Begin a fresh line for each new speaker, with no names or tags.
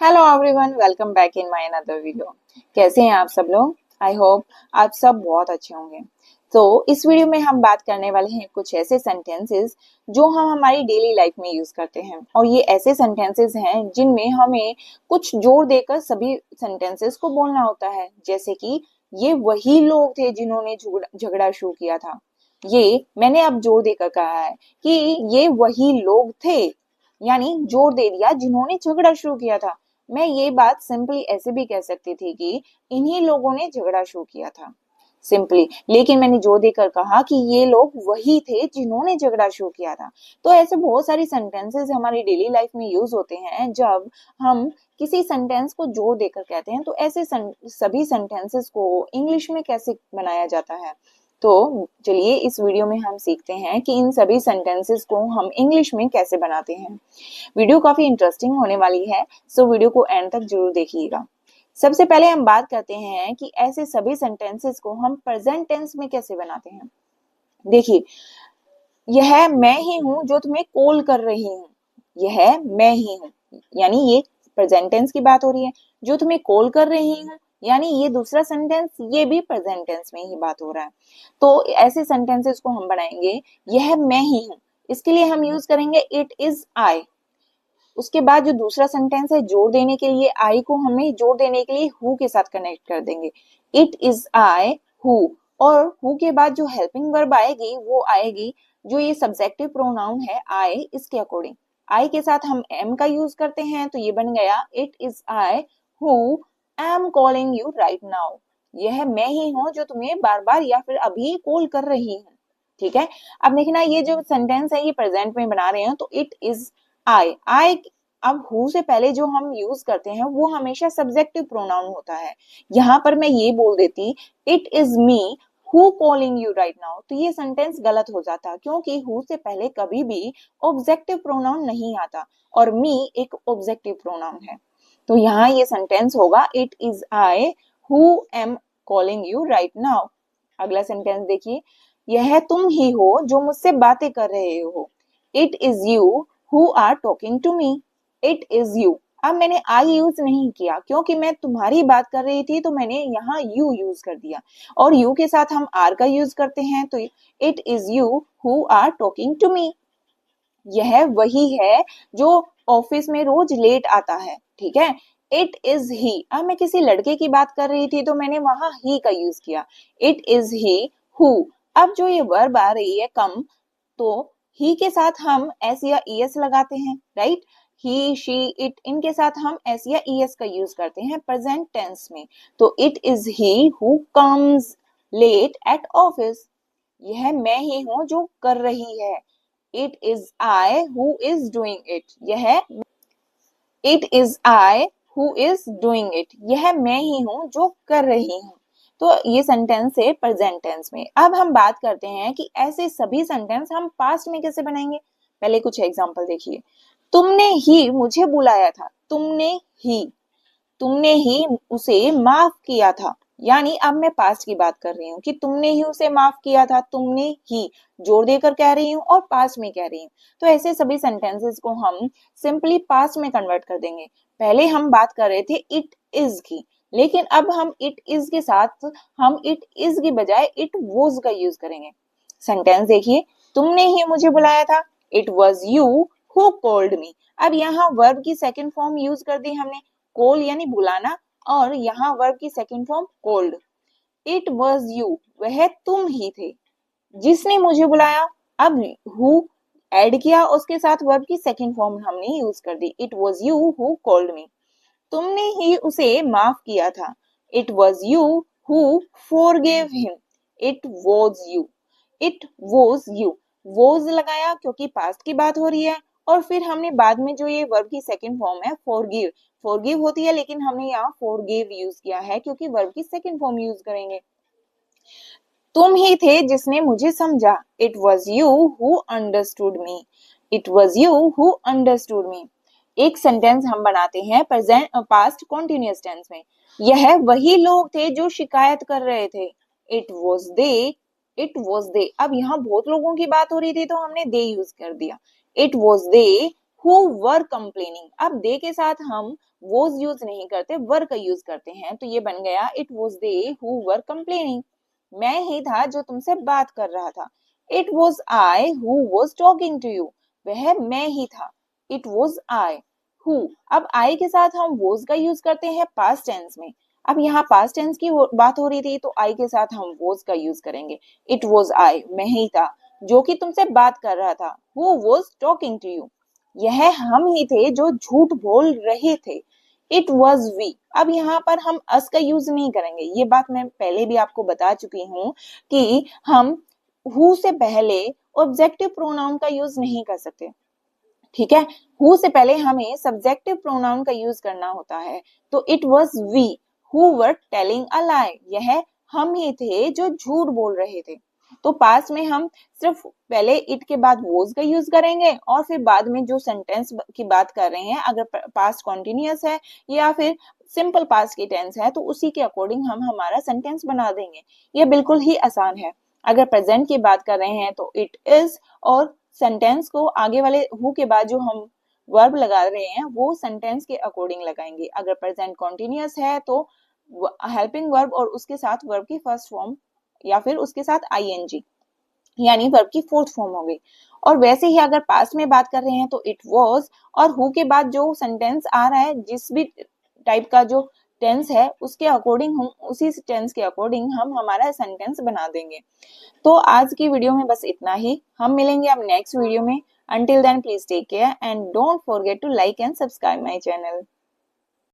Hello everyone, welcome back in my another video. कैसे हैं आप सब लोग? आई होप आप सब बहुत अच्छे होंगे। तो इस वीडियो में हम बात करने वाले हैं कुछ ऐसे सेंटेंसेस जो हम हमारी डेली लाइफ में यूज करते हैं, और ये ऐसे सेंटेंसेस हैं जिनमें हमें कुछ जोर देकर सभी सेंटेंसेस को बोलना होता है। जैसे कि ये वही लोग थे जिन्होंने झगड़ा शुरू किया था। ये मैंने अब जोर देकर कहा है कि ये वही लोग थे, यानी जोर दे दिया जिन्होंने झगड़ा शुरू किया था। मैं ये बात सिंपली ऐसे भी कह सकती थी कि इन्हीं लोगों ने झगड़ा शुरू किया था, सिंपली। लेकिन मैंने जोर देकर कहा कि ये लोग वही थे जिन्होंने झगड़ा शुरू किया था। तो ऐसे बहुत सारी सेंटेंसेस हमारी डेली लाइफ में यूज होते हैं। जब हम किसी सेंटेंस को जोर देकर कहते हैं तो ऐसे सभी सेंटेंसेस को इंग्लिश में कैसे बनाया जाता है। तो चलिए इस वीडियो में हम सीखते हैं कि इन सभी सेंटेंसेस को हम इंग्लिश में कैसे बनाते हैं। वीडियो काफी इंटरेस्टिंग होने वाली है, सो वीडियो को एंड तक जरूर देखिएगा। सबसे पहले हम बात करते हैं कि ऐसे सभी सेंटेंसेस को हम प्रेजेंट टेंस में कैसे बनाते हैं। देखिए, यह मैं ही हूं जो तुम्हें कॉल कर रही हूं। यह मैं ही हूं, यानी ये प्रेजेंट टेंस की बात हो रही है। जो तुम्हें कॉल कर रही हूं, यानी ये दूसरा सेंटेंस, ये भी प्रेजेंट टेंस में ही बात हो रहा है। तो ऐसे सेंटेंसेस को हम बनाएंगे यह मैं ही हूं। इसके लिए हम यूज करेंगे इट इज आई। उसके बाद जो दूसरा सेंटेंस है, जोड़ देने के लिए आई को हमें जोड़ देने के लिए हु के साथ कनेक्ट कर देंगे। It is I who. और हु के बाद जो हेल्पिंग वर्ब आएगी वो आएगी, जो ये सब्जेक्टिव प्रोनाउन है आई, इसके अकॉर्डिंग। आई के साथ हम एम का यूज करते हैं, तो ये बन गया it is I who am calling you right now. यह मैं ही हूं जो तुम्हें बार बार या फिर अभी कॉल कर रही हूँ। ठीक है। अब देखना, ये जो सेंटेंस है ये प्रेजेंट में बना रहे हैं, तो इट इज आई। अब हु से पहले जो हम यूज करते हैं वो हमेशा सब्जेक्टिव प्रोनाउन होता है। यहां पर मैं ये बोल देती it is me who calling you right now, तो ये सेंटेंस गलत हो जाता, क्योंकि हु से पहले कभी भी ऑब्जेक्टिव प्रोनाउन नहीं आता, और मी एक ऑब्जेक्टिव प्रोनाउन है। तो यहाँ ये सेंटेंस होगा it is I who am calling you right now. अगला सेंटेंस देखिए, यह तुम ही हो जो मुझसे बातें कर रहे हो। It is you who are talking to me. It is you. अब मैंने आई यूज नहीं किया क्योंकि मैं तुम्हारी बात कर रही थी, तो मैंने यहाँ यू यूज कर दिया। और यू के साथ हम आर का यूज करते हैं, तो it is you who are talking to me. यह वही है जो ऑफिस में रोज लेट आता है। ठीक है। इट इज ही। अब मैं किसी लड़के की बात कर रही थी तो मैंने वहां ही का यूज किया। It is he who. अब जो ये वर्ब आ रही है कम, तो ही के साथ हम एस या ईएस लगाते हैं, राइट। ही शी इट, इनके साथ हम एस या ईएस का यूज करते हैं प्रेजेंट टेंस में। तो it is he who comes late at office. यह मैं ही हूं जो कर रही है। It is I who is doing it. यह it is I who is doing it. यह मैं ही हूं जो कर रही हूं। तो ये सेंटेंस है प्रेजेंट टेंस में। अब हम बात करते हैं कि ऐसे सभी सेंटेंस हम पास्ट में कैसे बनाएंगे। पहले कुछ एग्जांपल देखिए। तुमने ही मुझे बुलाया था। तुमने ही उसे माफ किया था। यानी अब मैं पास्ट की बात कर रही हूँ कि तुमने ही उसे माफ किया था। तुमने ही जोर देकर कह रही हूँ और पास्ट में कह रही हूँ। तो ऐसे सभी सेंटेंसेस को हम सिंपली पास्ट में कन्वर्ट कर देंगे। पहले हम बात कर रहे थे इट इज की, लेकिन अब हम इट इज के साथ हम इट इज की बजाय इट वॉज का यूज करेंगे। सेंटेंस देखिए, तुमने ही मुझे बुलाया था। It was you who called मी। अब यहाँ वर्ब की सेकेंड फॉर्म यूज कर दी हमने, कॉल यानी बुलाना, और यहाँ वर्ब की second form called. It was you, वह तुम ही थे जिसने मुझे बुलाया। अब हु ऐड किया, उसके साथ वर्ब की सेकंड फॉर्म हमने यूज कर दी, it was you who called me. तुमने ही उसे माफ किया था। It was you who forgive him. It was you. It was you. Was लगाया क्योंकि पास्ट की बात हो रही है, और फिर हमने बाद में जो ये वर्ब की सेकंड फॉर्म है फॉरगिव, फॉरगिव होती है, लेकिन हमने यहाँ फॉरगिव यूज किया है क्योंकि वर्ब की सेकंड फॉर्म यूज करेंगे। तुम ही थे जिसने मुझे समझा। It was you who understood me. It was you who understood me. एक सेंटेंस हम बनाते हैं प्रेजेंट पास्ट कॉन्टिन्यूअस टेंस में। यह वही लोग थे जो शिकायत कर रहे थे। It was they. It was they. अब यहाँ बहुत लोगों की बात हो रही थी तो हमने दे यूज कर दिया। It was they who were complaining। अब they के साथ हम was यूज नहीं करते, were का यूज करते हैं, तो ये बन गया it was they who were complaining। मैं ही था जो तुमसे बात कर रहा था। It was I who was talking to you। वह मैं ही था। It was I who। अब I के साथ हम was का यूज करते हैं past tense में। अब यहाँ past tense की बात हो रही थी तो I के साथ हम was का यूज करेंगे। It was I, मैं ही था जो कि तुमसे बात कर रहा था। Who was talking to you। यह हम ही थे जो झूठ बोल रहे थे। It was we। अब यहाँ पर हम us का यूज नहीं करेंगे, ये बात मैं पहले भी आपको बता चुकी हूँ कि हम who से पहले ऑब्जेक्टिव प्रोनाउन का यूज नहीं कर सकते। ठीक है, who से पहले हमें सब्जेक्टिव प्रोनाउन का यूज करना होता है। तो it was we who were telling a lie। यह हम ही थे जो झूठ बोल रहे थे। तो पास्ट में हम सिर्फ पहले इट के बाद वोज का यूज करेंगे और फिर बाद में जो सेंटेंस की बात कर रहे हैं, अगर पास्ट कॉन्टिन्यूअस है या फिर सिंपल पास्ट की टेंस है तो उसी के अकॉर्डिंग हम हमारा सेंटेंस बना देंगे। ये बिल्कुल ही आसान है। अगर प्रेजेंट की बात कर रहे हैं तो इट इज, और सेंटेंस को आगे वाले हु के बाद जो हम वर्ब लगा रहे हैं वो सेंटेंस के अकॉर्डिंग लगाएंगे। अगर प्रेजेंट कॉन्टिन्यूअस है तो हेल्पिंग वर्ब और उसके साथ वर्ब की फर्स्ट फॉर्म या फिर उसके साथ ing यानी वर्ब की फोर्थ फॉर्म हो गई। और वैसे ही अगर पास्ट में बात कर रहे हैं तो इट वाज, और हु के बाद जो सेंटेंस आ रहा है जिस भी टाइप का जो टेंस है उसके अकॉर्डिंग हम उसी टेंस के अकॉर्डिंग हम हमारा सेंटेंस बना देंगे। तो आज की वीडियो में बस इतना ही। हम मिलेंगे अब नेक्स्ट वीडियो में। Until then, please take care and don't forget to like and subscribe my channel.